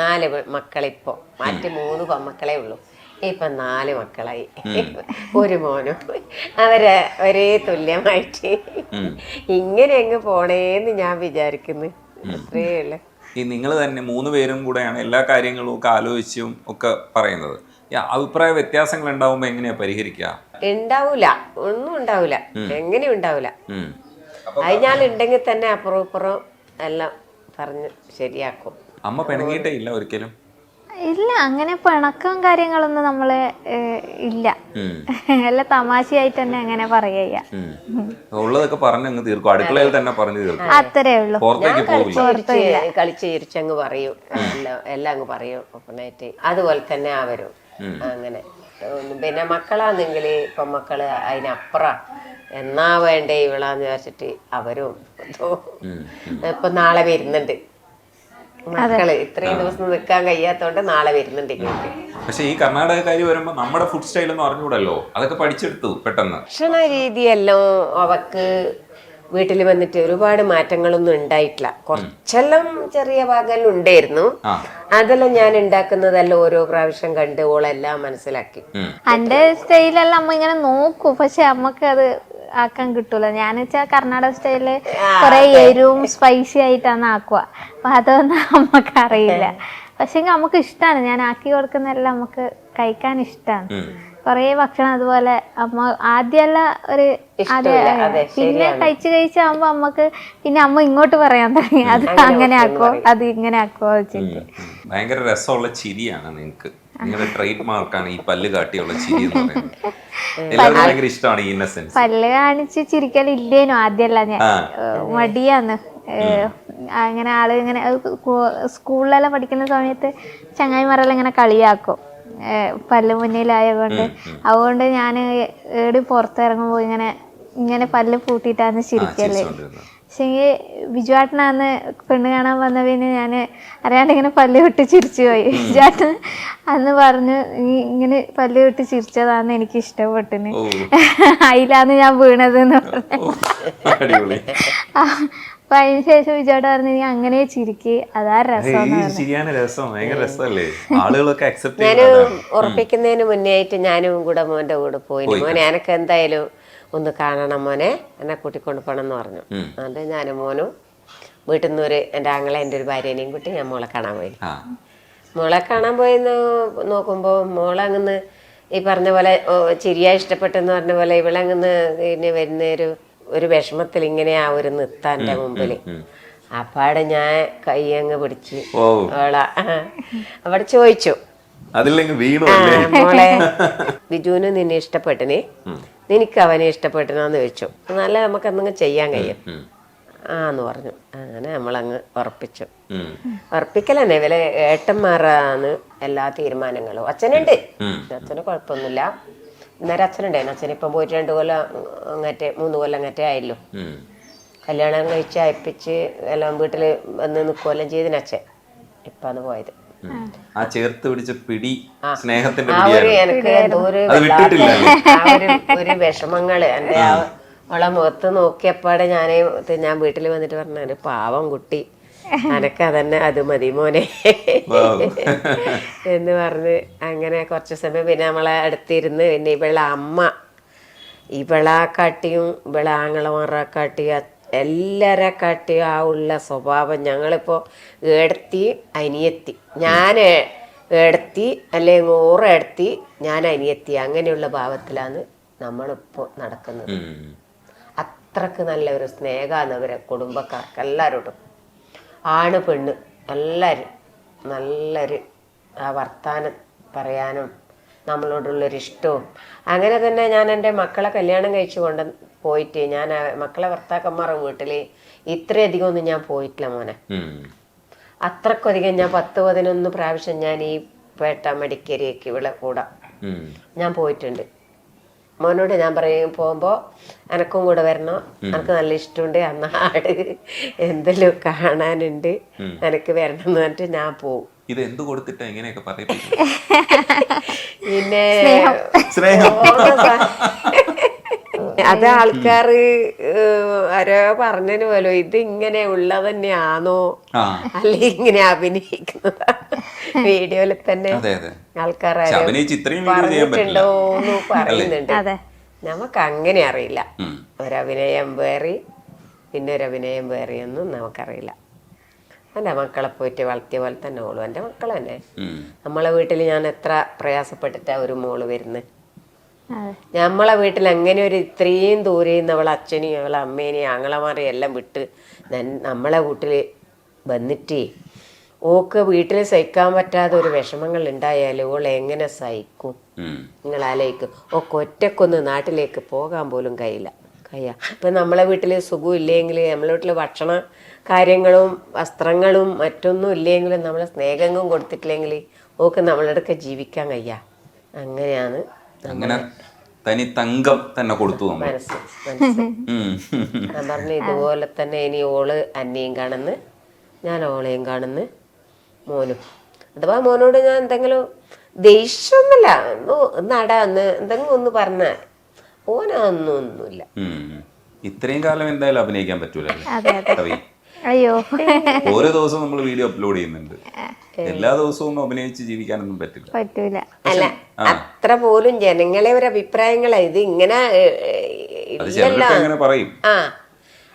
4 മക്കളിപ്പോ മറ്റ് 3 പെൺമക്കളേ ഉള്ളൂ. ഇപ്പൊ 4 മക്കളായി, ഒരു മോനും. അവരെ ഒരേ തുല്യമായിട്ട് ഇങ്ങനെ അങ്ങ് പോണേന്ന് ഞാൻ വിചാരിക്കുന്നു. അത്രയേ ഉള്ളു. ഈ നിങ്ങൾ തന്നെ 3 പേരും കൂടെയാണ് എല്ലാ കാര്യങ്ങളും ഒക്കെ ആലോചിച്ചും ഒക്കെ പറയുന്നത്. അഭിപ്രായ വ്യത്യാസങ്ങൾ ഉണ്ടാവുമ്പോ എങ്ങനെയാ പരിഹരിക്കുക? ഉണ്ടാവൂല, ഒന്നും ഉണ്ടാവൂല, എങ്ങനെയും ഉണ്ടാവൂല. അത് ഞാൻ ഉണ്ടെങ്കിൽ തന്നെ അപ്പുറം ഇപ്പുറം എല്ലാം പറഞ്ഞ് ശരിയാക്കും. അമ്മ പിണങ്ങിയിട്ടേ ഇല്ല ഒരിക്കലും? ഇല്ല, അങ്ങനെ പിണക്കം കാര്യങ്ങളൊന്നും നമ്മള് ഇല്ല. എല്ലാം തമാശയായിട്ട് തന്നെ അങ്ങനെ പറയുക. ഉള്ളതൊക്കെ പറഞ്ഞങ്ങ് തീർക്കും, അടുക്കളയിൽ തന്നെ പറഞ്ഞു തീർക്കും. അത്രേ ഉള്ളൂ. പുറത്തേക്ക് പോകില്ല. കളിച്ച് ചിരിച്ചങ്ങ് പറയും, എല്ലാം അങ്ങ് പറയും ഒപ്പനായിട്ട്. അതുപോലെ തന്നെ അവരും അങ്ങനെ. പിന്നെ മക്കളാണെങ്കിൽ ഇപ്പൊ മക്കള് അതിനപ്പുറം എന്നാ വേണ്ടേ ഇവളാന്ന് വിചാരിച്ചിട്ട് അവരും ഇപ്പൊ നാളെ വരുന്നുണ്ട്. മക്കള് ഇത്രയും ദിവസം നിൽക്കാൻ കഴിയാത്തോണ്ട് നാളെ വരുന്നുണ്ട് ഇങ്ങോട്ട്. പക്ഷെ ഈ കർണാടകക്കാരി വരുമ്പോ നമ്മുടെ ഫുഡ് സ്റ്റൈൽ ഒന്നും അറിഞ്ഞൂടല്ലോ, അതൊക്കെ പഠിച്ചെടുത്തു പെട്ടെന്ന്. ഭക്ഷണ രീതിയെല്ലാം അവക്ക് വീട്ടിൽ വന്നിട്ട് ഒരുപാട് മാറ്റങ്ങളൊന്നും ഉണ്ടായിട്ടില്ല. കുറച്ചെല്ലാം ചെറിയ ഭാഗം ഉണ്ടായിരുന്നു. അതെല്ലാം ഞാൻ ഉണ്ടാക്കുന്നതെല്ലാം ഓരോ പ്രാവശ്യം കണ്ട് ഓളെല്ലാം മനസ്സിലാക്കി. എന്റെ സ്റ്റൈലെല്ലാം അമ്മ ഇങ്ങനെ നോക്കൂ, പക്ഷെ അമ്മക്ക് അത് ആക്കാൻ കിട്ടൂല. ഞാൻ വെച്ചാൽ കർണാടക സ്റ്റൈലില് കുറെ എരിവും സ്പൈസി ആയിട്ടാണ് ആക്കുക. അപ്പൊ അതൊന്നും അമ്മക്ക് അറിയില്ല. പക്ഷെ നമുക്ക് ഇഷ്ടമാണ്, ഞാൻ ആക്കി കൊടുക്കുന്നതെല്ലാം നമുക്ക് കഴിക്കാൻ ഇഷ്ടമാണ്. കൊറേ ഭക്ഷണം അതുപോലെ അമ്മ ആദ്യമല്ല ഒരു പിന്നെ കഴിച്ചാകുമ്പോ അമ്മക്ക് പിന്നെ അമ്മ ഇങ്ങോട്ട് പറയാൻ തുടങ്ങി, അത് അങ്ങനെ ആക്കോ അത് ഇങ്ങനെ ആക്കോ വെച്ചിട്ട്. ഭയങ്കര രസമുള്ള ചിരിയാണ് നിങ്ങൾക്ക്, നിങ്ങളുടെ ട്രേഡ് മാർക്കാണ് ഈ പല്ല് കാട്ടിയുള്ള ചിരി എന്ന് പറയുന്നത്. എല്ലാവർക്കും ഭയങ്കര ഇഷ്ടമാണ് ഈ ഇന്നസെൻസ്. പല്ല് കാണിച്ച് ചിരിക്കലില്ലേനു ആദ്യമല്ല, ഞാൻ മടിയാന്ന്. അങ്ങനെ ആള് ഇങ്ങനെ സ്കൂളിലെല്ലാം പഠിക്കുന്ന സമയത്ത് ചങ്ങായിമാരെല്ലാം ഇങ്ങനെ കളിയാക്കും പല്ല് മുന്നിലായതുകൊണ്ട്. അതുകൊണ്ട് ഞാൻ ഏടി പുറത്തിറങ്ങുമ്പോ ഇങ്ങനെ പല്ല് പൂട്ടിയിട്ടാണ് ചിരിക്കല്. പക്ഷേ ബിജുവാട്ടനാന്ന് പെണ്ണ് കാണാൻ വന്ന പിന്നെ ഞാൻ അറിയാണ്ട് ഇങ്ങനെ പല്ല് വിട്ട് ചിരിച്ചു പോയി. ബിജുവാട്ടൻ അന്ന് പറഞ്ഞു, ഇങ്ങനെ പല്ല് വിട്ട് ചിരിച്ചതാന്ന് എനിക്ക് ഇഷ്ടപ്പെട്ടിന്, അതിലാന്ന് ഞാൻ വീണതെന്ന് പറഞ്ഞു. അപ്പൊ അതിന് ശേഷം വിജയോട് പറഞ്ഞു, നീ അങ്ങനെ ചിരിക്ക്, അതാ രസം. ഞാന് ഉറപ്പിക്കുന്നതിന് മുന്നേ ആയിട്ട് ഞാനും കൂടെ മോന്റെ കൂടെ പോയി. മോനെ എനക്ക് എന്തായാലും ഒന്ന് കാണണം മോനെ, എന്നെ കൂട്ടിക്കൊണ്ട് പോകണം എന്ന് പറഞ്ഞു. അത് ഞാനും മോനും വീട്ടിൽ നിന്ന് എൻ്റെ ആങ്ങളെ എൻ്റെ ഒരു ഭാര്യനെയും കൂട്ടി ഞാൻ മോളെ കാണാൻ പോയി. മോളെ കാണാൻ പോയി നോക്കുമ്പോൾ മോളങ്ങന്ന് ഈ പറഞ്ഞ പോലെ ചിരിയാ ഇഷ്ടപ്പെട്ടെന്ന് പറഞ്ഞ പോലെ ഇവളങ്ങന്ന് പിന്നെ വരുന്ന ഒരു വിഷമത്തിൽ ഇങ്ങനെ ആ ഒരു നിർത്താൻ്റെ മുമ്പിൽ. അപ്പാടെ ഞാൻ കൈ അങ്ങ് പിടിച്ച് അവിടെ ചോദിച്ചു, മോളെ ബിജുവിന് നിന്നെ ഇഷ്ടപ്പെട്ടിന്, നിനക്ക് അവനെ ഇഷ്ടപ്പെട്ടിനാന്ന് ചോദിച്ചു. നല്ല നമുക്ക് എന്തെങ്കിലും ചെയ്യാൻ കഴിയും ആന്ന് പറഞ്ഞു. അങ്ങനെ നമ്മളങ്ങ് ഉറപ്പിച്ചു. ഉറപ്പിക്കലെന്നെ ഇവലെ ഏട്ടന്മാരാണ് എല്ലാ തീരുമാനങ്ങളും. അച്ഛനുണ്ട്, അച്ഛന് കുഴപ്പമൊന്നുമില്ല. ഇന്നേരം അച്ഛനുണ്ടായിരുന്നു. അച്ഛനിപ്പം പോയിട്ട് 2 കൊല്ലം അങ്ങറ്റേ 3 കൊല്ലം അങ്ങറ്റേ ആയല്ലോ. കല്യാണം കഴിച്ച് അയപ്പിച്ച് എല്ലാം വീട്ടിൽ വന്ന് നിൽക്കുവെല്ലാം ചെയ്തിന് അച്ഛൻ. ഇപ്പം അത് പോയത്. ആ ചേർത്ത് പിടിച്ച പിടി സ്നേഹത്തിന്റെ എനിക്ക് എന്തോ ഒരു വിഷമങ്ങള് എൻ്റെ അവളെ മുഖത്ത് നോക്കിയപ്പാടെ ഞാൻ വീട്ടിൽ വന്നിട്ട് പറഞ്ഞു, പാവം കുട്ടി, അനക്ക് അതന്നെ അത് മതി മോനെ എന്ന് പറഞ്ഞ് അങ്ങനെ കുറച്ച് സമയം പിന്നെ നമ്മളെ അടുത്തിരുന്ന്. പിന്നെ ഇവളാക്കാട്ടിയും ആങ്ങളമാരെക്കാട്ടിയും എല്ലാരെക്കാട്ടിയും ആ ഉള്ള സ്വഭാവം. ഞങ്ങളിപ്പോൾ ഏടത്തി അനിയത്തി, ഞാൻ ഏടത്തി അല്ലെങ്കിൽ 100 ഏടത്തി ഞാൻ അനിയത്തി, അങ്ങനെയുള്ള ഭാവത്തിലാണ് നമ്മളിപ്പോൾ നടക്കുന്നത്. അത്രക്ക് നല്ലൊരു സ്നേഹമാണ് അവരെ കുടുംബക്കാർക്ക് എല്ലാവരോടും, ആണ് പെണ്ണ് എല്ലാവരും. നല്ലൊരു ആ വർത്താനം പറയാനും നമ്മളോടുള്ളൊരിഷ്ടവും. അങ്ങനെ തന്നെ ഞാൻ എൻ്റെ മക്കളെ കല്യാണം കഴിച്ചു കൊണ്ട് പോയിട്ട് ഞാൻ മക്കളെ ഭർത്താക്കന്മാരുടെ വീട്ടിൽ ഇത്രയധികം ഒന്നും ഞാൻ പോയിട്ടില്ല മോനെ. അത്രക്കധികം ഞാൻ 10-11 പ്രാവശ്യം ഞാൻ ഈ പേട്ട മടിക്കേരിയൊക്കെ ഇവിടെ കൂടെ ഞാൻ പോയിട്ടുണ്ട്. മോനോട് ഞാൻ പറയും, പോകുമ്പോൾ എനക്കും കൂടെ വരണം, എനിക്ക് നല്ല ഇഷ്ടമുണ്ട്, ആ നാട് എന്തെങ്കിലും കാണാനുണ്ട്, എനിക്ക് വരണം എന്ന് പറഞ്ഞിട്ട് ഞാൻ പോവും. ഇത് എന്ത് കൊടുത്തിട്ടാ ഇങ്ങനെയൊക്കെ പറയിപ്പിക്കും? പിന്നെ അത് ആൾക്കാര് ആരോ പറഞ്ഞതിന് പോലും ഇത് ഇങ്ങനെ ഉള്ളത് തന്നെയാണോ ആ അല്ലെങ്കിൽ ഇങ്ങനെ അഭിനയിക്കുന്നതാ വീഡിയോയിൽ തന്നെ അതെ അതെ ആൾക്കാർ പക്ഷെ അഭിനയിച്ച് ഇത്രയും വീഡിയോ ചെയ്യാൻ പറ്റില്ല. പറഞ്ഞിട്ടുണ്ടോന്ന് പറയുന്നുണ്ട്. അതെ. നമുക്ക് അങ്ങനെ അറിയില്ല. ഉം. ഒരഭിനയം വേറെ പിന്നെ ഒരു അഭിനയം വേറെയൊന്നും നമുക്കറിയില്ല. എൻ്റെ മക്കളെ പോയിട്ട് വളർത്തിയ പോലെ തന്നെ ഓളും എൻ്റെ മക്കൾ തന്നെ. ഉം. നമ്മളെ വീട്ടിൽ ഞാൻ എത്ര പ്രയാസപ്പെട്ടിട്ടാ ഒരു മോള് വരുന്നത്. അതെ. നമ്മളെ വീട്ടിൽ അങ്ങനെ ഒരു ഇത്രയും ദൂരെ നിന്ന് അവളെ അച്ഛനെയും അവളെ അമ്മേനെയും ആങ്ങളമാരെയും എല്ലാം വിട്ട് നമ്മളെ വീട്ടിൽ വന്നിട്ട് ഓക്ക് വീട്ടിൽ സഹിക്കാൻ പറ്റാതെ ഒരു വിഷമങ്ങൾ ഉണ്ടായാലും ഓൾ എങ്ങനെ സഹിക്കും? ഉം. നിങ്ങൾ ആലോചിക്കും. ഓക്ക് ഒറ്റക്കൊന്ന് നാട്ടിലേക്ക് പോകാൻ പോലും കഴിയില്ല. ഇപ്പം നമ്മളെ വീട്ടിൽ സുഖം ഇല്ലെങ്കിൽ നമ്മളെ വീട്ടിൽ ഭക്ഷണ കാര്യങ്ങളും വസ്ത്രങ്ങളും മറ്റൊന്നും ഇല്ലെങ്കിലും നമ്മളെ സ്നേഹങ്ങളും കൊടുത്തിട്ടില്ലെങ്കിൽ ഓക്ക് നമ്മളടുക്ക ജീവിക്കാൻ കഴിയാ. അങ്ങനെയാണ് അങ്ങനെ തനി തങ്കം തന്നെ കൊടുത്തു നമ്മൾ. മനസ്സ്. ഉം. ഞാൻ പറഞ്ഞു ഇതുപോലെ തന്നെ ഇനി ഓള് അന്നെയും കാണുന്നു, ഞാൻ ഓളെയും കാണുന്നു, മോനും. അഥവാ മോനോട് ഞാൻ എന്തെങ്കിലും ദേഷ്യമൊന്നുമില്ല, നടാന്ന് എന്തെങ്കിലും ഒന്ന് പറഞ്ഞാൽ ഓനൊന്നുമില്ല. ഇത്രയും കാലം എന്തായാലും അഭിനയിക്കാൻ പറ്റൂലല്ലോ കവി. അയ്യോ, ഓരോ ദിവസവും നമ്മൾ വീഡിയോ അപ്ലോഡ് ചെയ്യുന്നുണ്ട്. എല്ലാ ദിവസവും ഒന്നും അഭിനയിച്ച് ജീവിക്കാനൊന്നും പറ്റില്ല. പറ്റൂല. അല്ല അത്ര പോലും ജനങ്ങളെ ഒരു അഭിപ്രായങ്ങളാ ഇത് ഇങ്ങനെ അത് ചിലർക്ക് അങ്ങനെ പറയും. ആ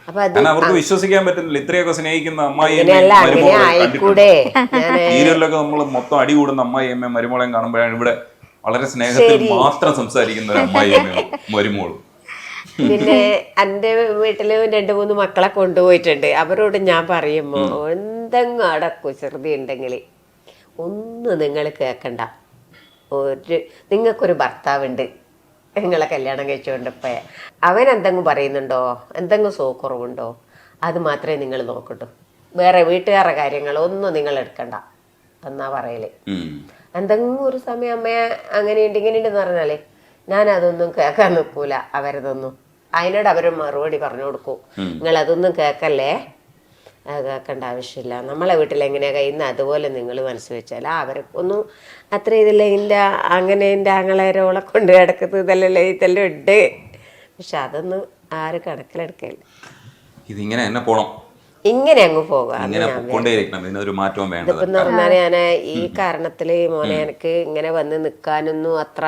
അപ്പൊ അത് കാരണം അവർക്ക് വിശ്വസിക്കാൻ പറ്റുന്നില്ല. ഇത്രയൊക്കെ സ്നേഹിക്കുന്ന അമ്മായി അങ്ങനെ ആയിക്കൂടെ. സീരിയലിലൊക്കെ നമ്മൾ മൊത്തം അടി കൂടുന്ന അമ്മായി അമ്മയും മരുമോളെയും കാണുമ്പോഴാണ് ഇവിടെ വളരെ സ്നേഹത്തിൽ മാത്രം സംസാരിക്കുന്ന ഒരു അമ്മായി അമ്മയും മരുമോളും. പിന്നെ എൻ്റെ വീട്ടില് 2-3 മക്കളെ കൊണ്ടുപോയിട്ടുണ്ട്. അവരോട് ഞാൻ പറയുമ്പോ എന്തെങ്കിലും അവിടെ കുസൃതി ഉണ്ടെങ്കിൽ ഒന്നും നിങ്ങൾ കേൾക്കണ്ട. നിങ്ങൾക്കൊരു ഭർത്താവുണ്ട്, നിങ്ങളെ കല്യാണം കഴിച്ചുകൊണ്ടിപ്പോ അവൻ എന്തെങ്കിലും പറയുന്നുണ്ടോ, എന്തെങ്കിലും സുഖക്കുറവുണ്ടോ, അത് മാത്രമേ നിങ്ങൾ നോക്കട്ടു. വേറെ വീട്ടുകാരുടെ കാര്യങ്ങളൊന്നും നിങ്ങൾ എടുക്കണ്ട എന്നാ പറയല്. എന്തെങ്കിലും ഒരു സമയം അമ്മയെ അങ്ങനെയുണ്ട് ഇങ്ങനെയുണ്ടെന്ന് പറഞ്ഞാലേ ഞാൻ അതൊന്നും കേൾക്കാൻ നിൽക്കൂല. അവരതൊന്നും അതിനോട് അവർ മറുപടി പറഞ്ഞു കൊടുക്കും. നിങ്ങൾ അതൊന്നും കേൾക്കല്ലേ, അത് കേൾക്കേണ്ട ആവശ്യമില്ല. നമ്മളെ വീട്ടിൽ എങ്ങനെയാ കഴിയുന്നത് അതുപോലെ നിങ്ങൾ മനസ്സ് വെച്ചാൽ അവർക്കൊന്നും അത്ര ഇതില്ല. അങ്ങനെ എൻ്റെ ആങ്ങളേരോളെ കൊണ്ട് കിടക്കുന്നത് ഇതെല്ലാം ഉണ്ട്. പക്ഷെ അതൊന്നും ആരും കണക്കിലെടുക്കില്ല. ഇതിങ്ങനെ തന്നെ പോണം, ഇങ്ങനെ അങ്ങ് പോകാം. ഇതിപ്പം പറഞ്ഞാൽ ഞാൻ ഈ കാരണത്തില് മോനെ എനിക്ക് ഇങ്ങനെ വന്ന് നിൽക്കാനൊന്നും അത്ര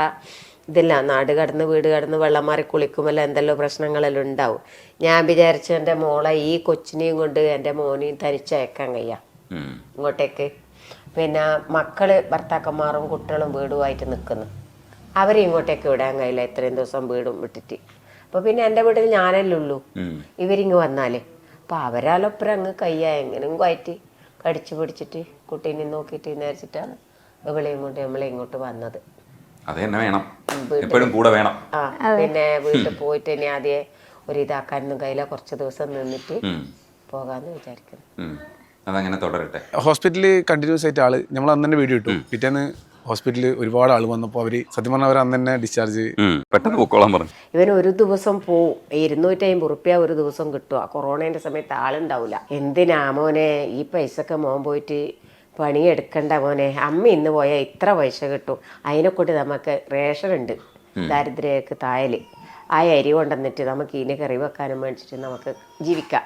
ഇതില്ല. നാട് കടന്ന് വീട് കടന്ന് വെള്ളം മാറി കുളിക്കുമല്ലോ എന്തെല്ലോ പ്രശ്നങ്ങളെല്ലാം ഉണ്ടാവും. ഞാൻ വിചാരിച്ചു എൻ്റെ മോളെ ഈ കൊച്ചിനെയും കൊണ്ട് എൻ്റെ മോനെയും തനിച്ചയക്കാൻ കഴിയാം ഇങ്ങോട്ടേക്ക്. പിന്നെ മക്കള് ഭർത്താക്കന്മാരും കുട്ടികളും വീടുമായിട്ട് നിൽക്കുന്നു, അവരെ ഇങ്ങോട്ടേക്ക് വിടാൻ കഴിയില്ല ഇത്രയും ദിവസം വീടും വിട്ടിട്ട്. അപ്പൊ പിന്നെ എൻ്റെ വീട്ടിൽ ഞാനല്ലേ ഉള്ളൂ, ഇവരിങ്ങ് വന്നാലേ. അപ്പൊ അവരാലൊപ്പരം അങ്ങ് കയ്യാ എങ്ങനെയും ആയിട്ട് കടിച്ചു പിടിച്ചിട്ട് കുട്ടീനെ നോക്കിയിട്ട് വിചാരിച്ചിട്ടാണ് ഇവളെയും കൊണ്ട് നമ്മളെ ഇങ്ങോട്ട് വന്നത്. പിന്നെ വീട്ടിൽ പോയിട്ട് ഇനി ആദ്യം ഒരു ഇതാക്കാനൊന്നും കയ്യില, കുറച്ച് ദിവസം നിന്നിട്ട് പോകാന്ന് വിചാരിക്കുന്നു. അതങ്ങനെ തുടരട്ടെ. ഹോസ്പിറ്റലിൽ കണ്ടിന്യൂസ് ആയിട്ട് ആള് നമ്മൾ അന്ന് തന്നെ വീഡിയോ ഇട്ടു. പിറ്റേന്ന് ഹോസ്പിറ്റലിൽ ഒരുപാട് ആൾ വന്നപ്പോൾ അവര് സത്യം പറഞ്ഞാൽ അവർ അന്ന് തന്നെ ഡിസ്ചാർജ് പെട്ടെന്ന് പൊക്കോളാൻ പറഞ്ഞു. ഇവന് ഒരു ദിവസം പോവും, 250 റുപ്യ ഒരു ദിവസം കിട്ടുക. കൊറോണേന്റെ സമയത്ത് ആളുണ്ടാവില്ല. എന്തിനാ മോനെ ഈ പൈസക്ക് മോൻ പോയിട്ട് പണിയെടുക്കണ്ട മോനെ, അമ്മ ഇന്ന് പോയാൽ ഇത്ര പൈസ കിട്ടും, അതിനെക്കൊണ്ട് നമുക്ക് റേഷൻ ഉണ്ട് ദാരിദ്ര്യക്ക് തായല്, ആ അരി കൊണ്ടുവന്നിട്ട് നമുക്ക് ഇതിനെ കറി വെക്കാനും മേടിച്ചിട്ട് നമുക്ക് ജീവിക്കാം.